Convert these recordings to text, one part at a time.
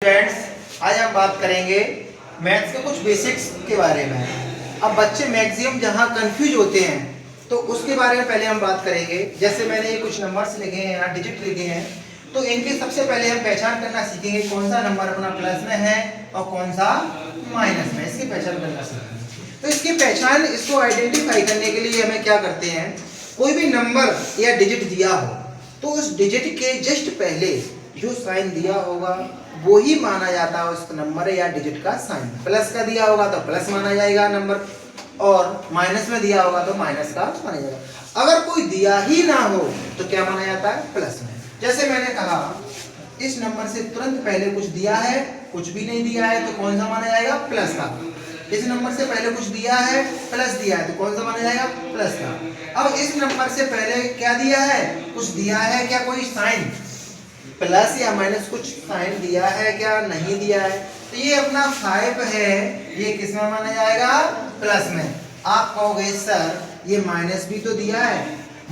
Friends, आज हम बात करेंगे मैथ्स के कुछ बेसिक्स के बारे में। अब बच्चे मैक्सिमम जहाँ कंफ्यूज होते हैं तो उसके बारे में पहले हम बात करेंगे। जैसे मैंने ये कुछ नंबर्स लिखे हैं, यहाँ डिजिट लिखे हैं, तो इनकी सबसे पहले हम पहचान करना सीखेंगे कौन सा नंबर अपना प्लस में है और कौन सा माइनस में। इसकी पहचान करना सीखेंगे। तो इसकी पहचान, इसको आइडेंटिफाई करने के लिए हमें क्या करते हैं, कोई भी नंबर या डिजिट दिया हो तो उस डिजिट के जस्ट पहले जो साइन दिया होगा वो ही माना जाता है उस नंबर या डिजिट का साइन। प्लस का दिया होगा तो प्लस माना जाएगा नंबर, और माइनस में दिया होगा तो माइनस का माना जाएगा। अगर कोई दिया ही ना हो तो क्या माना जाता है, प्लस में। जैसे मैंने कहा इस नंबर से तुरंत पहले कुछ दिया है, कुछ भी नहीं दिया है, तो कौन सा माना जाएगा, प्लस का। इस नंबर से पहले कुछ दिया है, प्लस दिया है, तो कौन सा माना जाएगा, प्लस का। अब इस नंबर से पहले क्या दिया है, कुछ दिया है क्या, कोई साइन प्लस या माइनस कुछ साइन दिया है क्या, नहीं दिया है, तो ये अपना 5 है, ये किस में माना जाएगा, प्लस में। आप कहोगे सर ये माइनस भी तो दिया है।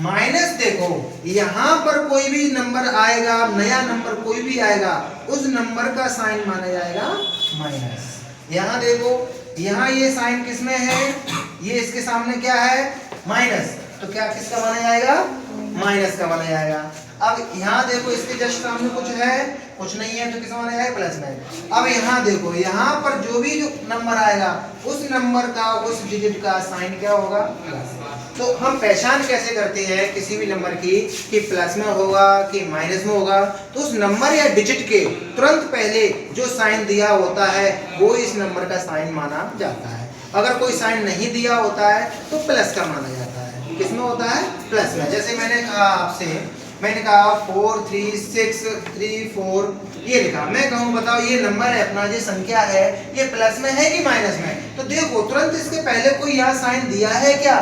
माइनस देखो, यहाँ पर कोई भी नंबर आएगा, नया नंबर कोई भी आएगा, उस नंबर का साइन माना जाएगा माइनस। यहाँ देखो, यहाँ ये साइन किस में है, ये इसके सामने क्या है, माइनस, तो क्या किसका माना जाएगा, माइनस का माना जाएगा। अब यहाँ देखो इसके जस्ट सामने कुछ है, कुछ नहीं है, तो किसका माना जाएगा, प्लस में। अब यहाँ देखो, यहाँ पर जो भी जो नंबर आएगा उस नंबर का, उस डिजिट का साइन क्या होगा, प्लस। तो हम पहचान कैसे करते हैं किसी भी नंबर की कि प्लस में होगा कि माइनस में होगा, तो उस नंबर या डिजिट के तुरंत पहले जो साइन दिया होता है वो इस नंबर का साइन माना जाता है। अगर कोई साइन नहीं दिया होता है तो प्लस का माना जाता है। किसमें होता है, प्लस में। जैसे मैंने कहा आपसे, मैंने कहा 4 3 6 3 4, ये लिखा, मैं कहूँ बताओ ये नंबर है अपना, ये संख्या है, ये प्लस में है कि माइनस में, तो देखो तुरंत इसके पहले कोई यहाँ साइन दिया है क्या,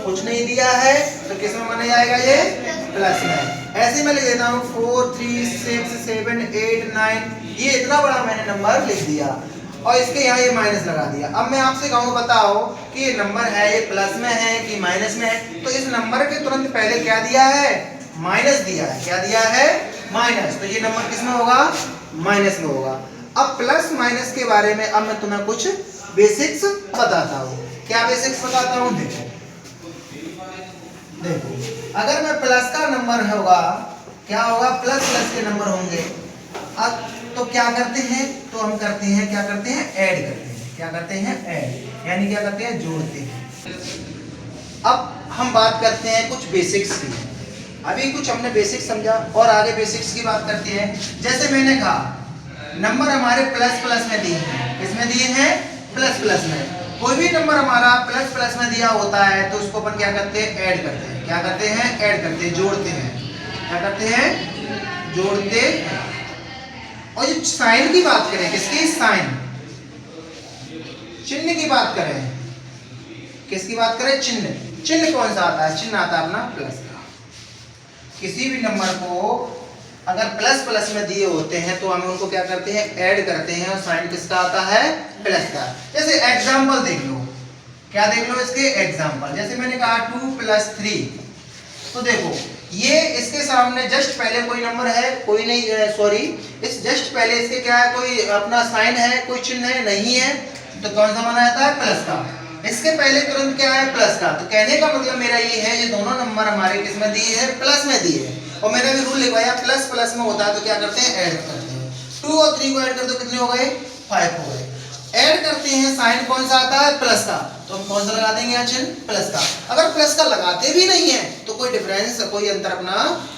कुछ नहीं दिया है, तो किस में माना जाएगा, ये प्लस में। ऐसे मैं लिख देता हूँ 4 3 6 7 8 9, ये इतना बड़ा मैंने नंबर लिख दिया और इसके यहाँ ये माइनस लगा दिया। अब मैं आपसे कहूँ बताओ कि ये नंबर है, ये प्लस में है कि माइनस में है, तो इस नंबर के तुरंत पहले क्या दिया है, माइनस दिया है। क्या दिया है, माइनस, तो ये नंबर किस में होगा, माइनस में होगा। अब प्लस माइनस के बारे में अब मैं तुम्हें कुछ बेसिक्स बताता हूँ। क्या बेसिक्स बताता हूँ, देखो देखो, अगर मैं प्लस का नंबर होगा, क्या होगा, प्लस प्लस के नंबर होंगे। अब तो क्या करते हैं, तो हम करते हैं, क्या करते हैं, ऐड करते हैं। क्या करते हैं, ऐड, यानी क्या करते हैं, जोड़ते हैं। अब हम बात करते हैं कुछ बेसिक्स की। अभी कुछ हमने बेसिक्स समझा और आगे बेसिक्स की बात करते हैं। जैसे मैंने कहा नंबर हमारे प्लस प्लस में दिए हैं, किसमें दिए हैं, प्लस प्लस में। कोई भी नंबर हमारा प्लस प्लस में दिया होता है तो उसको अपन क्या करते हैं, ऐड करते हैं। क्या करते हैं, ऐड करते हैं, जोड़ते हैं। क्या करते हैं, जोड़ते हैं। और जो साइन की बात करें, किसकी, साइन, चिन्ह की बात करें, किसकी बात करें, चिन्ह। चिन्ह कौन सा आता है, चिन्ह आता है अपना प्लस का। किसी भी नंबर को अगर प्लस प्लस में दिए होते हैं तो हम उनको क्या करते हैं, ऐड करते हैं, और साइन किसका आता है, प्लस का। जैसे एग्जांपल देख लो, क्या देख लो इसके एग्जांपल। जैसे मैंने कहा 2 + 3, तो देखो ये इसके सामने जस्ट पहले कोई नंबर है, कोई नहीं, सॉरी, इस जस्ट पहले इसके क्या है, कोई अपना साइन है, कोई चिन्ह है, नहीं है, तो कौन सा माना जाता है, प्लस का। इसके पहले तुरंत क्या है, प्लस का। तो कहने का मतलब मेरा ये है, ये दोनों नंबर हमारे किस में दिए हैं, प्लस में दिए हैं। और मैंने भी रूल लिखवाया, प्लस प्लस में होता है तो क्या करते हैं, ऐड करते हैं। 2 और 3 को ऐड कर दो, कितने हो गए, 5 हो गए। ऐड करते हैं, साइन कौन सा आता है, प्लस का, तो हम कौन सा लगा देंगे यहाँ चिन्ह, प्लस का। अगर प्लस का लगाते भी नहीं है तो कोई डिफरेंस, कोई अंतर अपना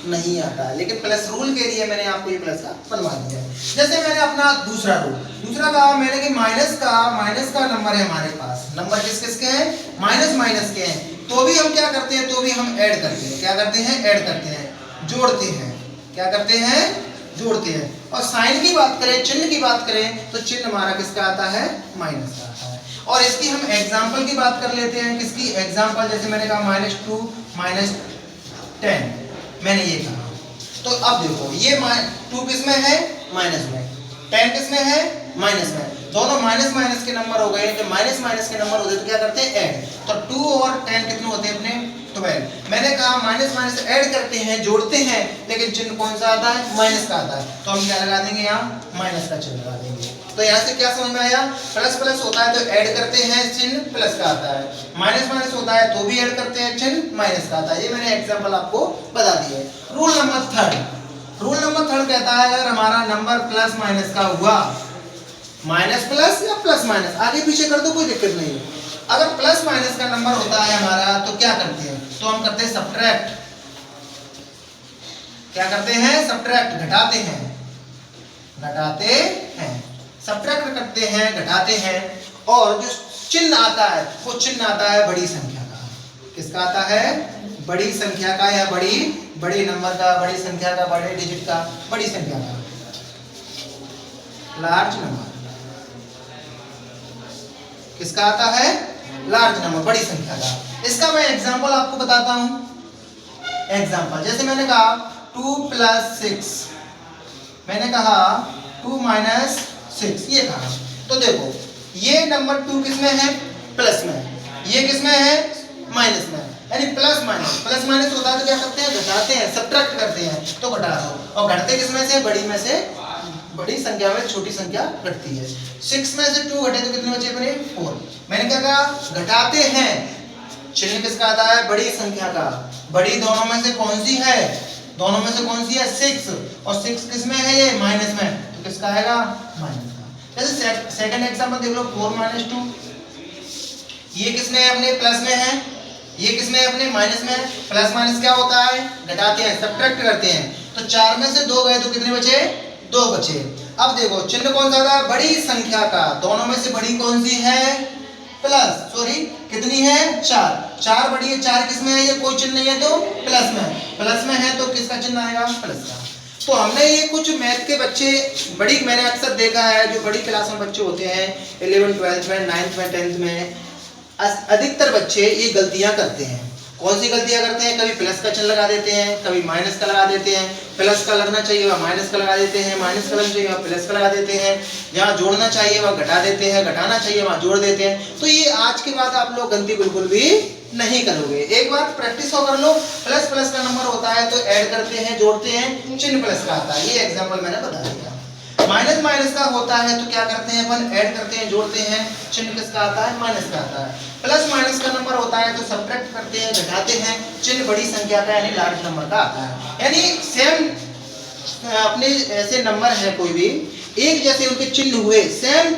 नहीं आता है, लेकिन प्लस रूल के लिए मैंने आपको ये प्लस का बनवा दिया है। जैसे मैंने अपना दूसरा रूल, दूसरा कहा मैंने कि माइनस का नंबर है हमारे पास, नंबर किस किस के हैं, माइनस माइनस के हैं, तो भी हम क्या करते हैं, तो भी हम ऐड करते हैं। क्या करते हैं, ऐड करते हैं, जोड़ते हैं। क्या करते हैं, जोड़ते हैं। और साइन की बात करें, चिन्ह की बात करें, तो चिन्ह हमारा किसका आता है, माइनस का आता है। और इसकी हम एग्जांपल की बात कर लेते हैं, किसकी एग्जांपल। जैसे मैंने कहा -2 -10, मैंने ये कहा, तो अब देखो ये 2 किस में है, माइनस में, 10 किस में है, माइनस में। दोनों माइनस माइनस के नंबर हो गए, तो माइनस माइनस के नंबर होते तो क्या करते हैं, ऐड। तो 2 और 10 कितने होते हैं अपने, 12। मैंने कहा माइनस माइनस ऐड करते हैं, जोड़ते हैं, लेकिन चिन्ह कौन सा आता है? माइनस का आता है। तो हम क्या लगा देंगे? यहाँ माइनस का चिन्ह लगा देंगे। तो यहाँ से क्या समझ में आया? प्लस प्लस होता है तो ऐड करते हैं, चिन्ह प्लस का आता है। माइनस माइनस होता है तो भी ऐड करते हैं, चिन्ह माइनस का आता है। ये मैंने एग्जाम्पल आपको बता दिया है। रूल नंबर थर्ड कहता है अगर हमारा नंबर प्लस माइनस का हुआ, माइनस प्लस या प्लस माइनस आगे पीछे कर दो, कोई दिक्कत नहीं है। अगर प्लस माइनस का नंबर होता है हमारा तो क्या करते हैं? तो हम करते हैं सब्ट्रैक्ट। क्या करते हैं? सब्ट्रैक्ट, घटाते हैं, सब्ट्रैक्ट करते हैं, घटाते हैं। और जो चिन्ह आता है वो चिन्ह आता है बड़ी संख्या का। किसका आता है? बड़ी संख्या का, या बड़े नंबर का, बड़ी संख्या का, बड़े डिजिट का, बड़ी संख्या का, लार्ज नंबर। किसका आता है? लार्ज नंबर, बड़ी संख्या का। इसका मैं एग्जांपल आपको बताता हूं। एग्जांपल जैसे मैंने कहा 2 + 6, मैंने कहा 2 - 6, ये कहा। तो देखो ये नंबर 2 किसमें है? प्लस में। ये किसमें है? माइनस में। यानी प्लस माइनस होता है तो क्या करते हैं? घटाते हैं, सब्ट्रैक्ट करते हैं, तो घटा दो। और घटते किसमें से? बड़ी में से। बड़ी संख्या में छोटी संख्या घटती है। 6 में से 2 घटे तो कितने बचे अपने? 4। मैंने क्या कहा? घटाते हैं, चिन्ह किसका आता है? बड़ी संख्या का। बड़ी दोनों में से कौन सी है? दोनों में से कौन सी है? 6। और 6 किसमें है? ये माइनस में, तो किसका आएगा? माइनस का। जैसे सेकंड एग्जांपल देख लो, 4 - 2, ये किसमें है? अपने प्लस में है। ये किसमें है? अपने माइनस में है। प्लस माइनस क्या होता है? घटाते हैं, सब्ट्रैक्ट करते हैं। तो 4 में से 2 गए तो कितने बचे? 2 बचे। अब देखो चिन्ह कौन सा था? बड़ी संख्या का। दोनों में से बड़ी कौन सी है? प्लस, सॉरी कितनी है? 4 बड़ी है। 4 किसमें है? ये कोई चिन्ह नहीं है तो प्लस में। प्लस में है तो किसका चिन्ह आएगा? प्लस का। तो हमने ये कुछ मैथ के बच्चे बड़ी, मैंने अक्सर देखा है जो बड़ी क्लास में बच्चे होते हैं 11th 12th में, 9th में, 10th में, अधिकतर बच्चे ये गलतियां करते हैं। कौन सी गलतियां करते हैं? कभी प्लस का चिन्ह लगा देते हैं, कभी माइनस का लगा देते हैं। प्लस का लगना चाहिए वह माइनस का लगा देते हैं, माइनस का लगना चाहिए वह प्लस का लगा देते हैं। जहाँ जोड़ना चाहिए वह घटा देते हैं, घटाना चाहिए वहाँ जोड़ देते हैं। तो ये आज के बाद आप लोग गलती बिल्कुल भी नहीं करोगे। एक बार प्रैक्टिस कर लो। प्लस प्लस का नंबर होता है तो ऐड करते हैं, जोड़ते हैं, चिन्ह प्लस का आता है। ये एग्जाम्पल मैंने बता दिया। माइनस माइनस का होता है तो क्या करते हैं? अपन ऐड करते हैं, जोड़ते हैं, चिन्ह किसका आता है? माइनस का आता है। प्लस माइनस का नंबर होता है तो सब्ट्रैक्ट करते हैं, घटाते हैं, चिन्ह बड़ी संख्या का यानी लार्ज नंबर का आता है। यानी सेम अपने ऐसे नंबर है कोई भी, एक जैसे उनके चिन्ह हुए, सेम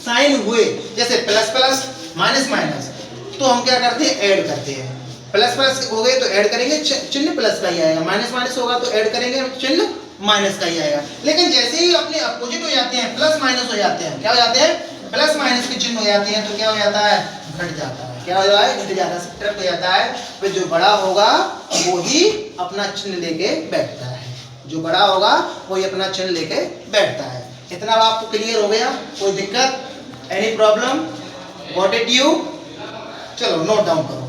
साइन हुए, जैसे प्लस प्लस, माइनस माइनस, तो हम क्या करते हैं? ऐड करते हैं। प्लस प्लस हो गए तो ऐड करेंगे, चिन्ह प्लस का ही आएगा। माइनस माइनस होगा तो ऐड करेंगे, चिन्ह माइनस का ही आएगा। लेकिन जैसे ही अपने अपोजिट हो जाते हैं, प्लस माइनस हो जाते हैं, क्या हो जाते हैं? प्लस माइनस के चिन्ह हो जाते हैं, तो क्या हो जाता है? घट जाता है। क्या हो जाता है? घट जाता है, सब्ट्रैक्ट हो जाता है। फिर जो बड़ा होगा वो ही अपना चिन्ह लेके बैठता है। जो बड़ा होगा वही अपना चिन्ह लेके बैठता है। इतना आपको क्लियर हो गया? कोई दिक्कत? Any problem? Got it you? चलो नोट डाउन करो।